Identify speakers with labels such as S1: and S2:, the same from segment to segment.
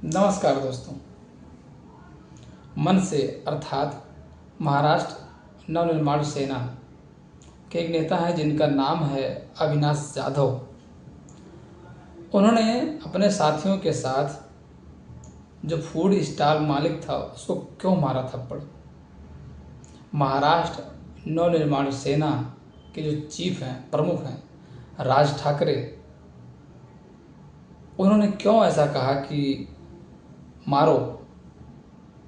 S1: नमस्कार दोस्तों। मनसे अर्थात महाराष्ट्र नवनिर्माण सेना के एक नेता हैं जिनका नाम है अविनाश जाधव। उन्होंने अपने साथियों के साथ जो फूड स्टॉल मालिक था उसको क्यों मारा थप्पड़। महाराष्ट्र नवनिर्माण सेना के जो चीफ हैं, प्रमुख हैं, राज ठाकरे, उन्होंने क्यों ऐसा कहा कि मारो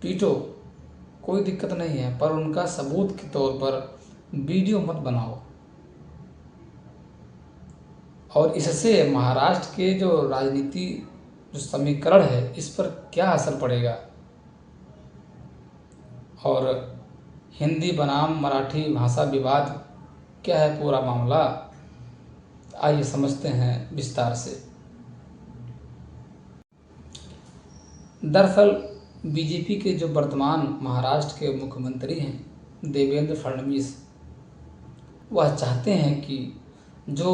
S1: पीटो, कोई दिक्कत नहीं है, पर उनका सबूत के तौर पर वीडियो मत बनाओ। और इससे महाराष्ट्र के जो राजनीति जो समीकरण है इस पर क्या असर पड़ेगा और हिंदी बनाम मराठी भाषा विवाद क्या है पूरा मामला, आइए समझते हैं विस्तार से। दरअसल बीजेपी के जो वर्तमान महाराष्ट्र के मुख्यमंत्री हैं देवेंद्र फडणवीस, वह चाहते हैं कि जो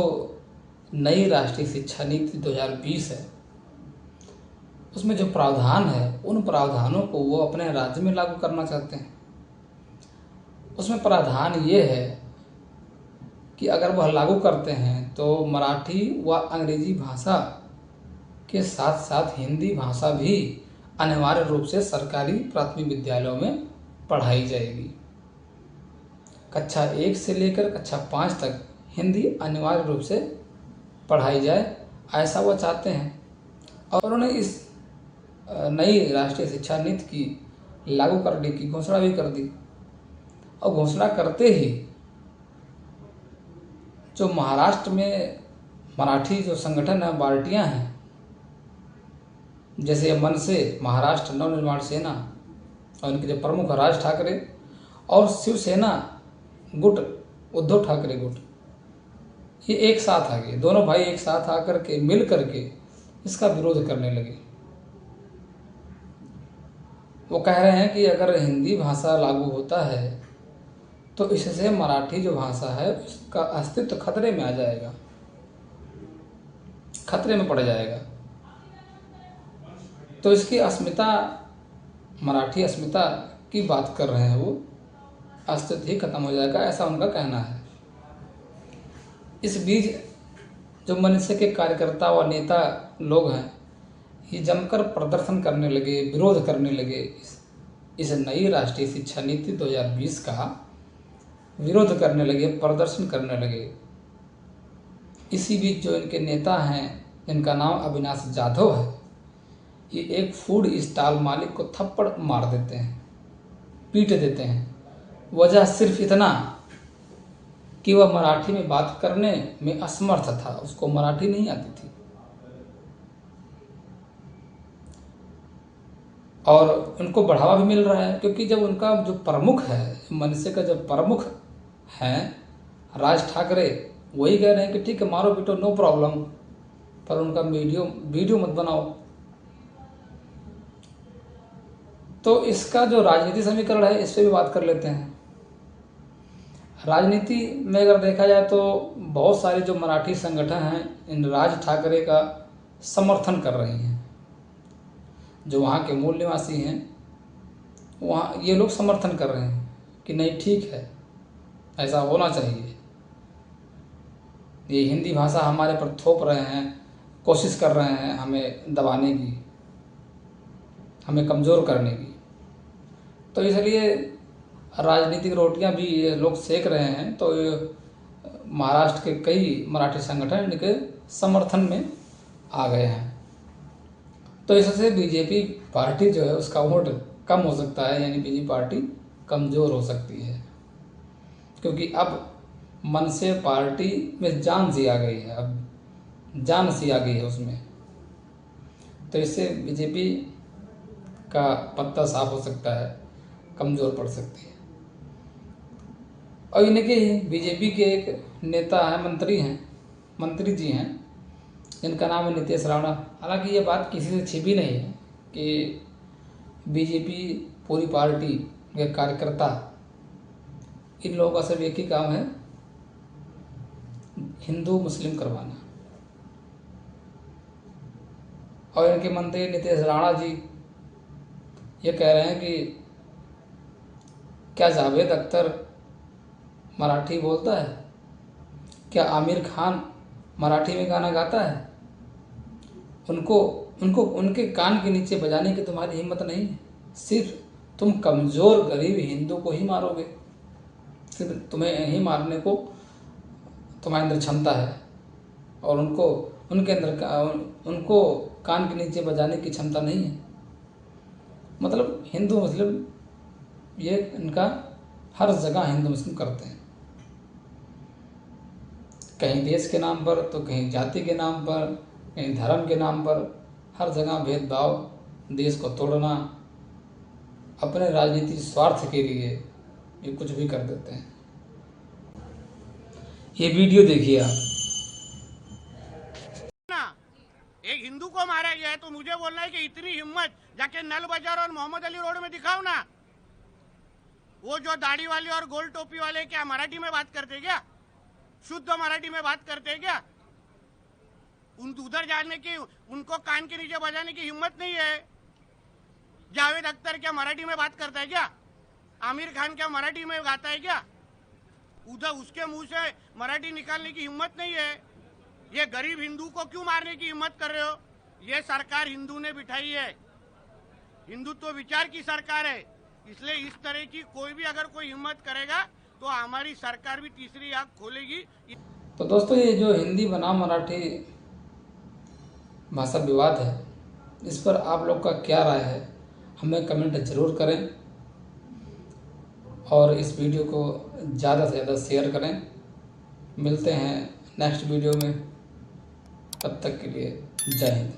S1: नई राष्ट्रीय शिक्षा नीति 2020 है उसमें जो प्रावधान है उन प्रावधानों को वो अपने राज्य में लागू करना चाहते हैं। उसमें प्रावधान ये है कि अगर वह लागू करते हैं तो मराठी व अंग्रेजी भाषा के साथ साथ हिंदी भाषा भी अनिवार्य रूप से सरकारी प्राथमिक विद्यालयों में पढ़ाई जाएगी। कक्षा 1 से लेकर कक्षा 5 तक हिंदी अनिवार्य रूप से पढ़ाई जाए, ऐसा वह चाहते हैं। और उन्होंने इस नई राष्ट्रीय शिक्षा नीति की लागू करने की घोषणा भी कर दी। और घोषणा करते ही जो महाराष्ट्र में मराठी जो संगठन है, पार्टियां हैं, जैसे मनसे महाराष्ट्र नवनिर्माण सेना और उनके जो प्रमुख राज ठाकरे और शिवसेना गुट उद्धव ठाकरे गुट, ये एक साथ आ गए। दोनों भाई एक साथ आकर के मिल करके इसका विरोध करने लगे। वो कह रहे हैं कि अगर हिंदी भाषा लागू होता है तो इससे मराठी जो भाषा है उसका अस्तित्व खतरे में आ जाएगा, खतरे में पड़ जाएगा। तो इसकी अस्मिता, मराठी अस्मिता की बात कर रहे हैं, वो अस्तित्व ही खत्म हो जाएगा, ऐसा उनका कहना है। इस बीच जो मनसे के कार्यकर्ता व नेता लोग हैं ये जमकर प्रदर्शन करने लगे, विरोध करने लगे। इस नई राष्ट्रीय शिक्षा नीति 2020 का विरोध करने लगे, प्रदर्शन करने लगे। इसी बीच जो इनके नेता हैं जिनका नाम अविनाश जाधव है, ये एक फूड स्टॉल मालिक को थप्पड़ मार देते हैं, पीट देते हैं। वजह सिर्फ इतना कि वह मराठी में बात करने में असमर्थ था, उसको मराठी नहीं आती थी। और उनको बढ़ावा भी मिल रहा है क्योंकि जब उनका जो प्रमुख है, मनसे का जो प्रमुख है राज ठाकरे, वही कह रहे हैं कि ठीक है मारो पीटो, नो प्रॉब्लम, पर उनका वीडियो मत बनाओ। तो इसका जो राजनीति समीकरण है इस पर भी बात कर लेते हैं। राजनीति में अगर देखा जाए तो बहुत सारे जो मराठी संगठन हैं इन राज ठाकरे का समर्थन कर रही हैं। जो वहाँ के मूल निवासी हैं वहाँ ये लोग समर्थन कर रहे हैं कि नहीं ठीक है, ऐसा होना चाहिए। ये हिंदी भाषा हमारे पर थोप रहे हैं, कोशिश कर रहे हैं हमें दबाने की, हमें कमज़ोर करने की। तो इसलिए राजनीतिक रोटियां भी ये लोग सेक रहे हैं। तो महाराष्ट्र के कई मराठी संगठन इनके समर्थन में आ गए हैं। तो इससे बीजेपी पार्टी जो है उसका वोट कम हो सकता है, यानी बीजेपी पार्टी कमज़ोर हो सकती है, क्योंकि अब मनसे पार्टी में जान सी आ गई है, अब जान सी आ गई है उसमें। तो इससे बीजेपी का पत्ता साफ हो सकता है, कमज़ोर पड़ सकती है। और इनके बीजेपी के एक नेता हैं, मंत्री जी हैं, जिनका नाम है नितेश राणा। हालांकि ये बात किसी से छिपी नहीं है कि बीजेपी पूरी पार्टी के कार्यकर्ता, इन लोगों का सिर्फ एक ही काम है, हिंदू मुस्लिम करवाना। और इनके मंत्री नीतीश राणा जी ये कह रहे हैं कि क्या जावेद अख्तर मराठी बोलता है, क्या आमिर खान मराठी में गाना गाता है। उनको उनको उनके कान के नीचे बजाने की तुम्हारी हिम्मत नहीं है। सिर्फ तुम कमज़ोर गरीब हिंदू को ही मारोगे, सिर्फ तुम्हें ही मारने को तुम्हारे अंदर क्षमता है, और उनको कान के नीचे बजाने की क्षमता नहीं है। मतलब हिंदू मुस्लिम ये इनका हर जगह हिंदू मुस्लिम करते हैं, कहीं देश के नाम पर तो कहीं जाति के नाम पर, कहीं धर्म के नाम पर, हर जगह भेदभाव, देश को तोड़ना, अपने राजनीतिक स्वार्थ के लिए ये कुछ भी कर देते हैं। ये वीडियो देखिए आप।
S2: एक हिंदू को मारा गया है तो मुझे बोलना है कि इतनी हिम्मत जाके नल बाजार और मोहम्मद अली रोड में दिखाओ ना। वो जो दाढ़ी वाले और गोल टोपी वाले क्या मराठी में बात करते क्या? शुद्ध मराठी में बात करते क्या? उधर जाने की, उनको कान के नीचे बजाने की हिम्मत नहीं है। जावेद अख्तर क्या मराठी में बात करता है क्या? आमिर खान क्या मराठी में गाता है क्या? उधर उसके मुंह से मराठी निकालने की हिम्मत नहीं है। ये गरीब हिंदू को क्यों मारने की हिम्मत कर रहे हो? ये सरकार हिंदू ने बिठाई है, हिंदुत्व विचार की सरकार है, इसलिए इस तरह की कोई भी अगर कोई हिम्मत करेगा तो हमारी सरकार भी तीसरी आंख खोलेगी।
S1: तो दोस्तों, ये जो हिंदी बनाम मराठी भाषा विवाद है, इस पर आप लोग का क्या राय है, हमें कमेंट जरूर करें और इस वीडियो को ज़्यादा से ज़्यादा शेयर करें। मिलते हैं नेक्स्ट वीडियो में, तब तक के लिए जय हिंद।